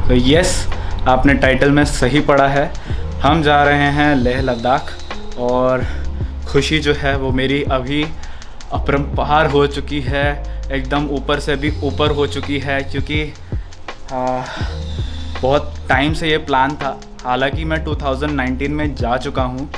तो यस, आपने टाइटल में सही पढ़ा है, हम जा रहे हैं लेह लद्दाख। और खुशी जो है वो मेरी अभी अपरंपार हो चुकी है, एकदम ऊपर से भी ऊपर हो चुकी है, क्योंकि बहुत टाइम से ये प्लान था। हालांकि मैं 2019 में जा चुका हूँ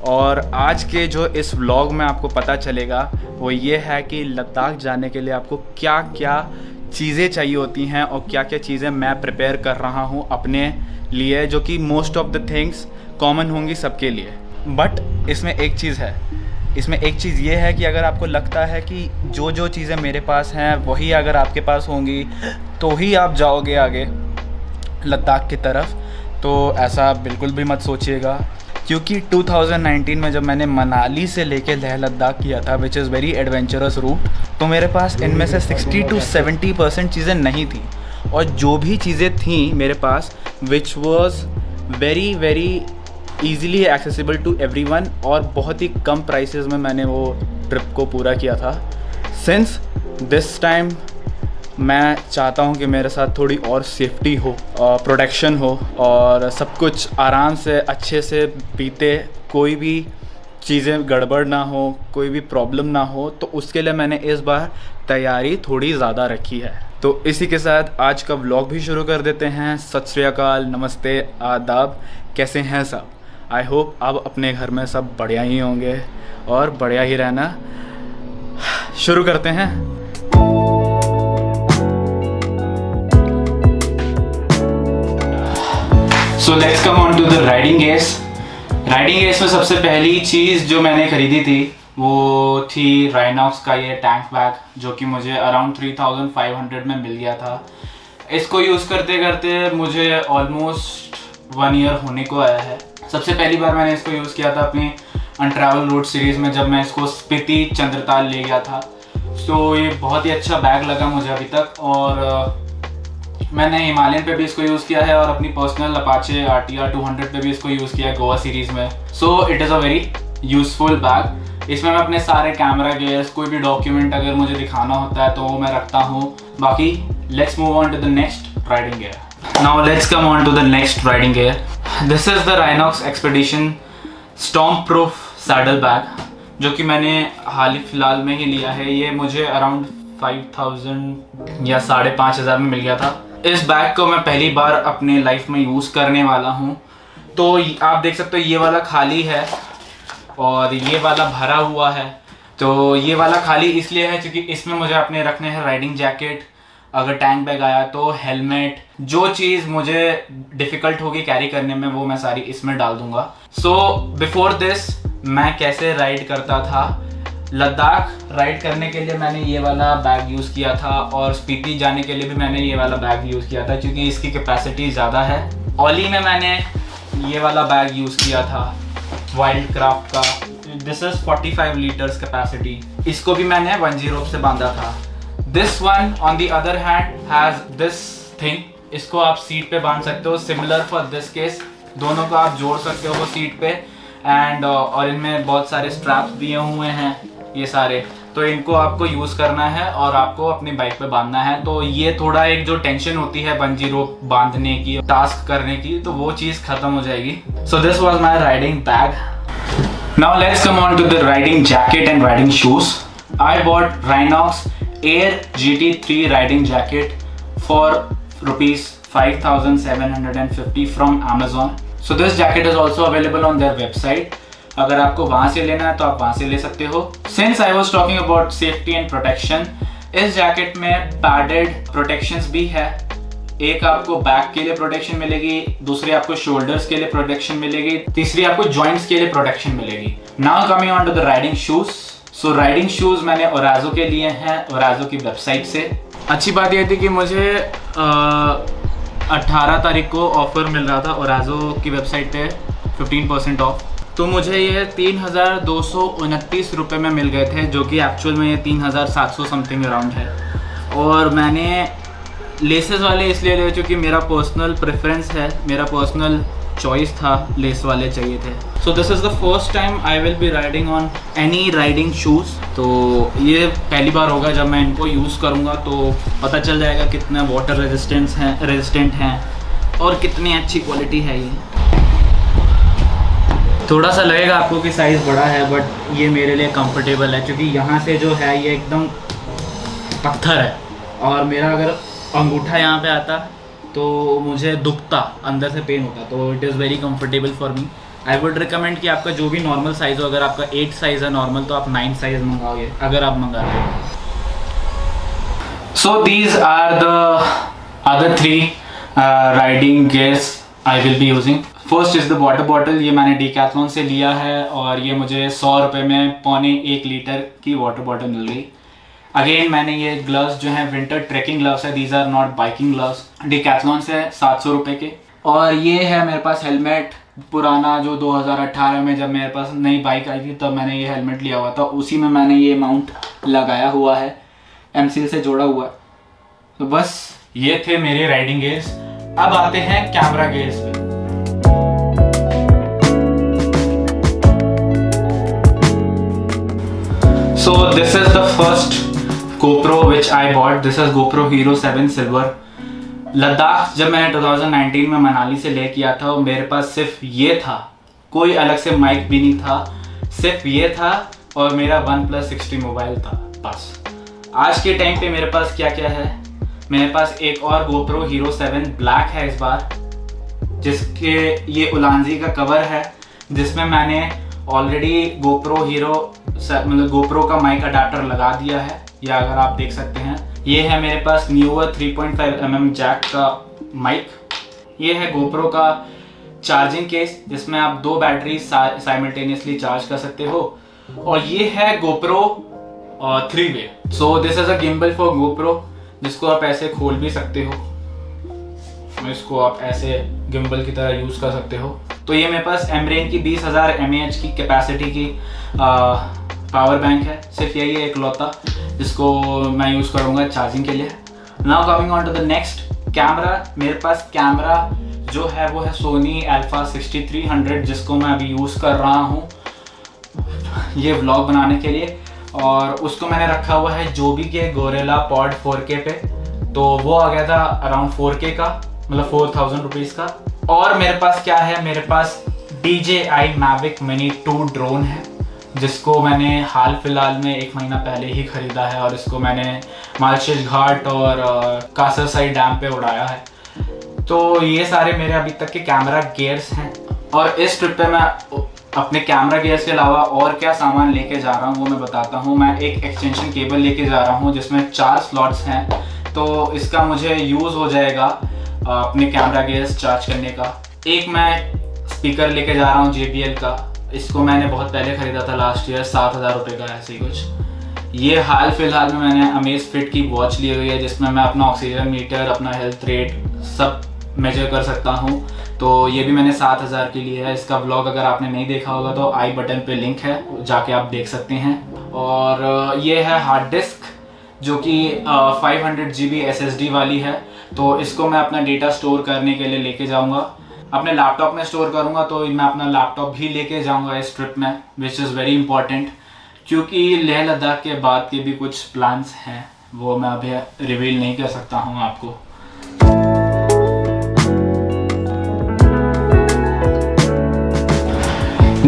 और आज के जो इस व्लॉग में आपको पता चलेगा वो ये है कि लद्दाख जाने के लिए आपको क्या क्या चीज़ें चाहिए होती हैं और क्या क्या चीज़ें मैं प्रिपेयर कर रहा हूँ अपने लिए, जो कि most of the things common होंगी सबके लिए। बट इसमें एक चीज़ ये है कि अगर आपको लगता है कि जो जो चीज़ें मेरे पास हैं वही अगर आपके पास होंगी तो ही आप जाओगे आगे लद्दाख की तरफ, तो ऐसा बिल्कुल भी मत सोचिएगा। क्योंकि 2019 में जब मैंने मनाली से लेके लेह लद्दाख किया था, which is very adventurous route, तो मेरे पास इनमें से 60 to 70% चीज़ें नहीं थी। और जो भी चीज़ें थी मेरे पास which was very very easily accessible to everyone, और बहुत ही कम प्राइसेस में मैंने वो ट्रिप को पूरा किया था। सिंस दिस टाइम मैं चाहता हूँ कि मेरे साथ थोड़ी और सेफ्टी हो, प्रोटेक्शन हो और सब कुछ आराम से अच्छे से बीते, कोई भी चीज़ें गड़बड़ ना हो, कोई भी प्रॉब्लम ना हो, तो उसके लिए मैंने इस बार तैयारी थोड़ी ज़्यादा रखी है। तो इसी के साथ आज का व्लॉग भी शुरू कर देते हैं। सत श्री अकाल, नमस्ते, आदाब, कैसे हैं सब? आई होप आप अपने घर में सब बढ़िया ही होंगे और बढ़िया ही रहना। शुरू करते हैं। So let's come on to the riding gears. Riding gears में सबसे पहली चीज़ जो मैंने खरीदी थी वो थी राइनॉक्स का ये टैंक बैग, जो कि मुझे अराउंड 3500 में मिल गया था। इसको यूज़ करते करते मुझे ऑलमोस्ट 1 ईयर होने को आया है। सबसे पहली बार मैंने इसको यूज़ किया था अपनी अनट्रैवल रूट सीरीज़ में, जब मैं इसको स्पीति चंद्रताल ले गया था। तो ये बहुत ही अच्छा बैग लगा मुझे अभी तक, और मैंने हिमालयन पे भी इसको यूज़ किया है और अपनी पर्सनल अपाचे RTR 200 पे भी इसको यूज़ किया है गोवा सीरीज़ में। So it is a very useful bag. इसमें मैं अपने सारे कैमरा गियर्स, कोई भी डॉक्यूमेंट अगर मुझे दिखाना होता है तो वो मैं रखता हूँ। बाकी let's move on to the next riding gear. Now let's come on to the next riding gear. This is the Rynox expedition storm proof saddle bag, जो कि मैंने हाल ही फिलहाल में ही लिया है। ये मुझे अराउंड 5000 या 5500 में मिल गया था। इस बैग को मैं पहली बार अपने लाइफ में यूज़ करने वाला हूँ। तो आप देख सकते हो ये वाला खाली है और ये वाला भरा हुआ है। तो ये वाला खाली इसलिए है क्योंकि इसमें मुझे अपने रखने हैं राइडिंग जैकेट, अगर टैंक बैग आया तो हेलमेट, जो चीज़ मुझे डिफ़िकल्ट होगी कैरी करने में वो मैं सारी इसमें डाल दूंगा। सो बिफोर दिस मैं कैसे राइड करता था, लद्दाख राइड करने के लिए मैंने ये वाला बैग यूज़ किया था और स्पीति जाने के लिए भी मैंने ये वाला बैग यूज़ किया था क्योंकि इसकी कैपेसिटी ज़्यादा है। ओली में मैंने ये वाला बैग यूज़ किया था वाइल्ड क्राफ्ट का। This is 45 litres capacity. इसको भी मैंने 10 रोप से बांधा था। This one on the other hand has this thing, इसको आप सीट पे बांध सकते हो। सिमिलर फॉर दिस केस, दोनों को आप जोड़ सकते हो वो सीट पे। एंड और इनमें बहुत सारे स्ट्रैप्स दिए हुए हैं ये सारे, तो इनको आपको यूज़ करना है और आपको अपनी बाइक पे बांधना है। तो ये थोड़ा एक जो टेंशन होती है बंजी रोप बांधने की, टास्क करने की, तो वो चीज़ खत्म हो जाएगी। So this was my riding bag. Now let's come on to the riding jacket and riding shoes. I bought Rynox air GT3 riding jacket for ₹5750 from Amazon. So this jacket is also available on their website. अगर आपको वहाँ से लेना है तो आप वहाँ से ले सकते हो। Since I was talking about safety and protection, इस जैकेट में पैडेड प्रोटेक्शंस भी है। एक आपको बैक के लिए प्रोटेक्शन मिलेगी, दूसरी आपको शोल्डर्स के लिए प्रोटेक्शन मिलेगी, तीसरी आपको जॉइंट्स के लिए प्रोटेक्शन मिलेगी। Now coming on to the riding shoes. So riding shoes मैंने ओराजो के लिए हैं, ओराजो की वेबसाइट से। अच्छी बात यह थी कि मुझे 18 तारीख को ऑफ़र मिल रहा था ओराजो की वेबसाइट पे 15% ऑफ। तो मुझे ये 3229 रुपये में मिल गए थे, जो कि एक्चुअल में ये 3700 समथिंग अराउंड है। और मैंने लेसेस वाले इसलिए लिए क्योंकि मेरा पर्सनल प्रेफरेंस है, मेरा पर्सनल चॉइस था, लेस वाले चाहिए थे। So this is the first time I will B riding on any riding shoes. तो ये पहली बार होगा जब मैं इनको यूज़ करूँगा, तो पता चल जाएगा कितना वाटर रेजिस्टेंट हैं और कितनी अच्छी क्वालिटी है ये। थोड़ा सा लगेगा आपको कि साइज़ बड़ा है, बट ये मेरे लिए कंफर्टेबल है क्योंकि यहाँ से जो है ये एकदम पत्थर है, और मेरा अगर अंगूठा यहाँ पे आता तो मुझे दुखता, अंदर से पेन होता। तो it is very comfortable for me. I would recommend कि आपका जो भी नॉर्मल साइज़ हो, अगर आपका 8 साइज़ है नॉर्मल, तो आप 9 साइज़ मंगाओगे अगर आप मंगाते हो। So these are the other 3 riding gears I will be using. First is the water bottle. ये मैंने डीकैथलॉन से लिया है और ये मुझे 100 रुपये में 1.25 लीटर की वाटर बॉटल मिल गई। अगेन मैंने ये ग्लव्स जो हैं विंटर ट्रैकिंग ग्लव्स है, these are not biking gloves, Decathlon से 700 रुपये के। और ये है मेरे पास हेलमेट पुराना, जो 2018 में जब मेरे पास नई बाइक आई थी तब मैंने ये हेलमेट लिया हुआ था, उसी में मैंने ये माउंट लगाया हुआ है, एमसील से जोड़ा हुआ है। तो बस ये थे मेरे राइडिंग गियर्स। अब आते हैं कैमरा गियर्स पे। So this is the first GoPro which I bought. This is GoPro Hero 7 Silver. Ladakh जब मैंने 2019 में मनाली से ले किया था, मेरे पास सिर्फ ये था, कोई अलग से माइक भी नहीं था, सिर्फ ये था और मेरा OnePlus 60 मोबाइल था बस। आज के टाइम पे मेरे पास क्या क्या है, मेरे पास एक और GoPro Hero 7 ब्लैक है इस बार, जिसके ये उलांजी का कवर है, जिसमें मैंने ऑलरेडी GoPro Hero मतलब GoPro का माइक अडाप्टर लगा दिया है, या अगर आप देख सकते हैं ये है मेरे पास न्यूअर 3.5mm जैक का माइक। ये है GoPro का चार्जिंग केस, जिसमें आप 2 बैटरी साइमल्टेनियसली चार्ज कर सकते हो, और ये है GoPro 3-way। So this is a gimbal for GoPro, जिसको आप ऐसे खोल भी सकते हो, इसको आप ऐसे गिम्बल की तरह यूज कर सकते हो। तो ये मेरे पास एमरेन की 20,000 mAh की कैपेसिटी की पावर बैंक है, सिर्फ यही है इकलौता जिसको मैं यूज़ करूँगा चार्जिंग के लिए। Now coming on to the next, camera. मेरे पास कैमरा जो है वो है सोनी अल्फा 6300, जिसको मैं अभी यूज़ कर रहा हूँ ये व्लॉग बनाने के लिए, और उसको मैंने रखा हुआ है जो भी के गोरिल्ला पॉड 4K पे, तो वो आ गया था अराउंड 4K का, मतलब 4000 रुपीज़ का। और मेरे पास क्या है, मेरे पास DJI Mavic Mini 2 ड्रोन है, जिसको मैंने हाल फिलहाल में 1 महीना पहले ही ख़रीदा है, और इसको मैंने मालशेज घाट और कासरसाई डैम पे उड़ाया है। तो ये सारे मेरे अभी तक के कैमरा गियर्स हैं, और इस ट्रिप पे मैं अपने कैमरा गियर्स के अलावा और क्या सामान लेके जा रहा हूँ वो मैं बताता हूँ। मैं एक एक्सटेंशन केबल लेके जा रहा हूँ जिसमें 4 स्लॉट्स हैं, तो इसका मुझे यूज़ हो जाएगा अपने कैमरा गियर्स चार्ज करने का। एक मैं स्पीकर लेके जा रहा हूँ JBL का, इसको मैंने बहुत पहले ख़रीदा था लास्ट ईयर, 7,000 रुपये का ऐसे ही कुछ। ये हाल फिलहाल में मैंने अमेज़फिट की वॉच ली हुई है, जिसमें मैं अपना ऑक्सीजन मीटर, अपना हेल्थ रेट सब मेजर कर सकता हूँ, तो ये भी मैंने 7,000 की ली है। इसका व्लॉग अगर आपने नहीं देखा होगा तो आई बटन पे लिंक है, जाके आप देख सकते हैं। और ये है हार्ड डिस्क, जो कि 500 GB SSD वाली है, तो इसको मैं अपना डेटा स्टोर करने के लिए लेके जाऊंगा, अपने लैपटॉप में स्टोर करूंगा, तो मैं अपना लैपटॉप भी लेके जाऊंगा इस ट्रिप में, विच इज़ वेरी इंपॉर्टेंट, क्योंकि लेह लद्दाख के बाद के भी कुछ प्लान्स हैं, वो मैं अभी रिवील नहीं कर सकता हूँ आपको।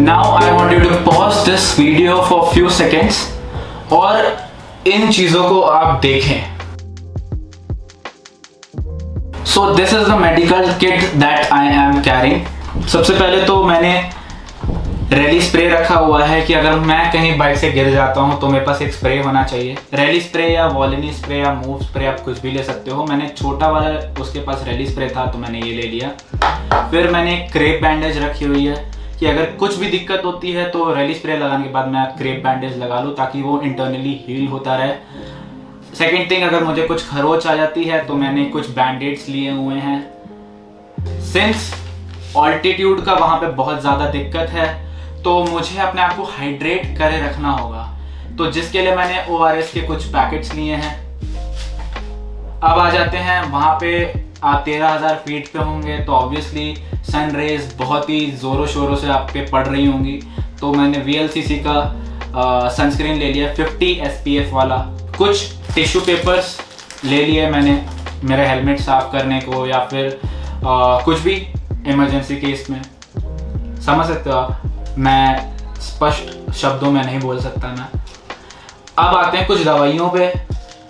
Now I want you to pause this video for few seconds और इन चीज़ों को आप देखें। So this is the medical kit that I am carrying. सबसे पहले तो मैंने रैली स्प्रे रखा हुआ है कि अगर मैं कहीं बाइक से गिर जाता हूँ तो मेरे पास एक स्प्रे होना चाहिए। रैली स्प्रे या वॉलिनी स्प्रे या मूव स्प्रे आप कुछ भी ले सकते हो। मैंने छोटा वाला, उसके पास रैली स्प्रे था तो मैंने ये ले लिया। फिर मैंने क्रेप बैंडेज रखी हुई है कि अगर कुछ भी दिक्कत होती है तो रैली स्प्रे लगाने के बाद मैं क्रेप बैंडेज लगा लूँ ताकि वो इंटरनली हील होता रहे। सेकेंड थिंग, अगर मुझे कुछ खरोच आ जाती है तो मैंने कुछ बैंडेड्स लिए हुए हैं। सिंस ऑल्टीट्यूड का वहाँ पे बहुत ज़्यादा दिक्कत है तो मुझे अपने आप को हाइड्रेट करे रखना होगा, तो जिसके लिए मैंने ORS के कुछ पैकेट्स लिए हैं। अब आ जाते हैं वहाँ पे, आप 13,000 फीट पे होंगे तो ऑब्वियसली सन रेज बहुत ही ज़ोरों शोरों से आप पे पड़ रही होंगी, तो मैंने VLCC का सनस्क्रीन ले लिया 50 SPF वाला। कुछ टिश्यू पेपर्स ले लिए मैंने मेरा हेलमेट साफ़ करने को, या फिर कुछ भी इमरजेंसी केस में, समझ सकते हो आप, मैं स्पष्ट शब्दों में नहीं बोल सकता मैं। अब आते हैं कुछ दवाइयों पे।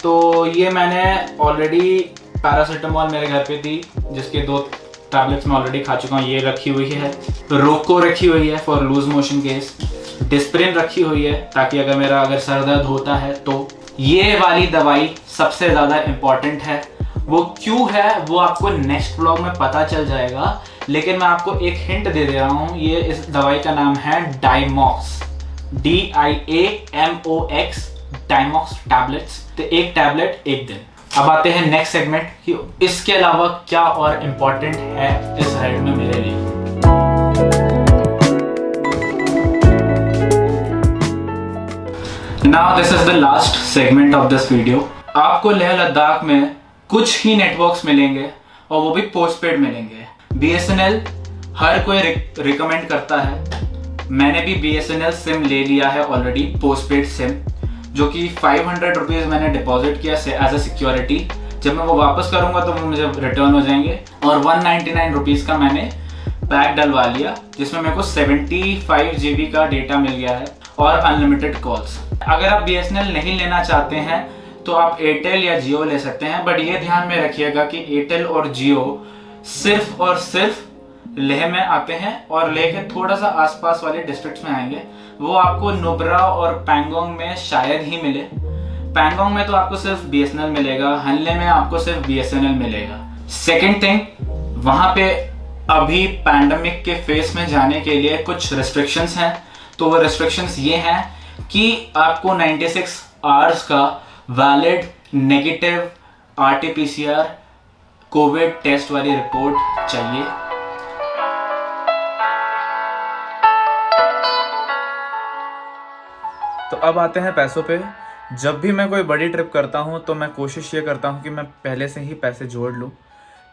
तो ये मैंने ऑलरेडी पैरासीटामोल मेरे घर पे थी, जिसके 2 टैबलेट्स मैं ऑलरेडी खा चुका हूँ। ये रखी हुई है, रोको रखी हुई है for loose motion case, Disprin रखी हुई है ताकि अगर सर दर्द होता है तो। ये वाली दवाई सबसे ज़्यादा इम्पॉर्टेंट है। वो क्यों है वो आपको नेक्स्ट व्लॉग में पता चल जाएगा, लेकिन मैं आपको एक हिंट दे रहा हूँ। ये इस दवाई का नाम है डायमॉक्स, DIAMOX, डायमॉक्स टैबलेट्स। तो एक टैबलेट एक दिन। अब आते हैं नेक्स्ट सेगमेंट कि इसके अलावा क्या और इम्पोर्टेंट है इस राइड में मेरे लिए। Now this is the last segment of this video. आपको लेह लद्दाख में कुछ ही नेटवर्क्स मिलेंगे और वो भी पोस्टपेड मिलेंगे। BSNL हर कोई रिकमेंड करता है। मैंने भी BSNL सिम ले लिया है ऑलरेडी, पोस्टपेड सिम, जो कि 500 रुपीज़ मैंने डिपॉजिट किया एज अ सिक्योरिटी। जब मैं वो वापस करूंगा तो वो मुझे रिटर्न हो जाएंगे। और 199 रुपीज़ का मैंने पैक डलवा लिया, जिसमें मेरे को 75 GB का डेटा मिल गया है और अनलिमिटेड कॉल्स। अगर आप BSNL नहीं लेना चाहते हैं तो आप एयरटेल या जियो ले सकते हैं, बट ये ध्यान में रखिएगा कि एयरटेल और जियो सिर्फ और सिर्फ लेह में आते हैं और लेह के थोड़ा सा आसपास वाले डिस्ट्रिक्ट्स में आएंगे। वो आपको नुब्रा और पैंगोंग में शायद ही मिले। पैंगोंग में तो आपको सिर्फ BSNL मिलेगा, हनले में आपको सिर्फ BSNL मिलेगा। सेकेंड थिंग, वहाँ पे अभी पैंडमिक के फेस में जाने के लिए कुछ रिस्ट्रिक्शंस हैं। तो वो रिस्ट्रिक्शंस ये हैं कि आपको 96 आवर्स का valid negative RT-PCR Covid test वाली रिपोर्ट चाहिए। तो अब आते हैं पैसों पे। जब भी मैं कोई बड़ी ट्रिप करता हूँ तो मैं कोशिश ये करता हूँ कि मैं पहले से ही पैसे जोड़ लूँ।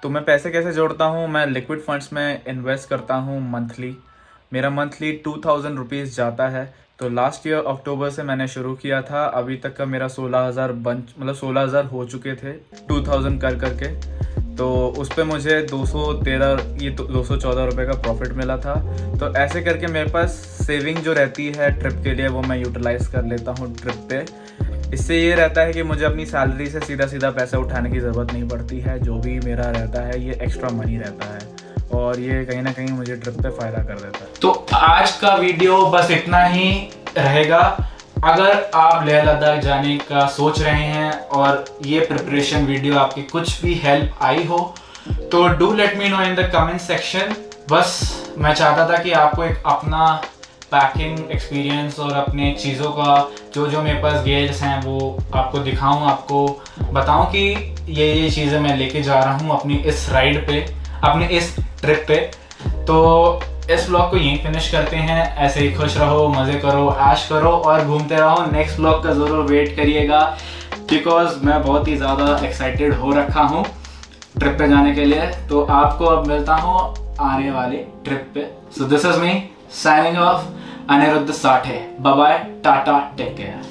तो मैं पैसे कैसे जोड़ता हूँ? मैं लिक्विड फंड्स में इन्वेस्ट करता हूँ मंथली। मेरा मंथली 2000 रुपीज़ जाता है। तो लास्ट ईयर अक्टूबर से मैंने शुरू किया था, अभी तक का मेरा 16,000 हो चुके थे 2000 कर करके। तो उस पर मुझे 214 रुपये का प्रॉफिट मिला था। तो ऐसे करके मेरे पास सेविंग जो रहती है ट्रिप के लिए वो मैं यूटिलाइज़ कर लेता हूँ ट्रिप पे। इससे ये रहता है कि मुझे अपनी सैलरी से सीधा पैसा उठाने की ज़रूरत नहीं पड़ती है। जो भी मेरा रहता है ये एक्स्ट्रा मनी रहता है और ये कहीं ना कहीं मुझे ट्रिप पे फ़ायदा कर देता है। तो आज का वीडियो बस इतना ही रहेगा। अगर आप लेह लद्दाख जाने का सोच रहे हैं और ये प्रिपरेशन वीडियो आपकी कुछ भी हेल्प आई हो तो do let me know in the comment section. बस मैं चाहता था कि आपको एक अपना पैकिंग एक्सपीरियंस और अपने चीज़ों का जो मेरे पास गेयर्स हैं वो आपको दिखाऊं, आपको बताऊं कि ये चीज़ें मैं लेके जा रहा हूं अपनी इस राइड पे, अपने इस ट्रिप पे। तो इस ब्लॉग को यहीं फिनिश करते हैं। ऐसे ही खुश रहो, मज़े करो, ऐश करो और घूमते रहो। नेक्स्ट ब्लॉग का ज़रूर वेट करिएगा बिकॉज मैं बहुत ही ज़्यादा एक्साइटेड हो रखा हूँ ट्रिप पे जाने के लिए। तो आपको अब मिलता हूँ आने वाले ट्रिप पे। So this is me signing off, Anirudh Sathe. Bye bye, tata, take care.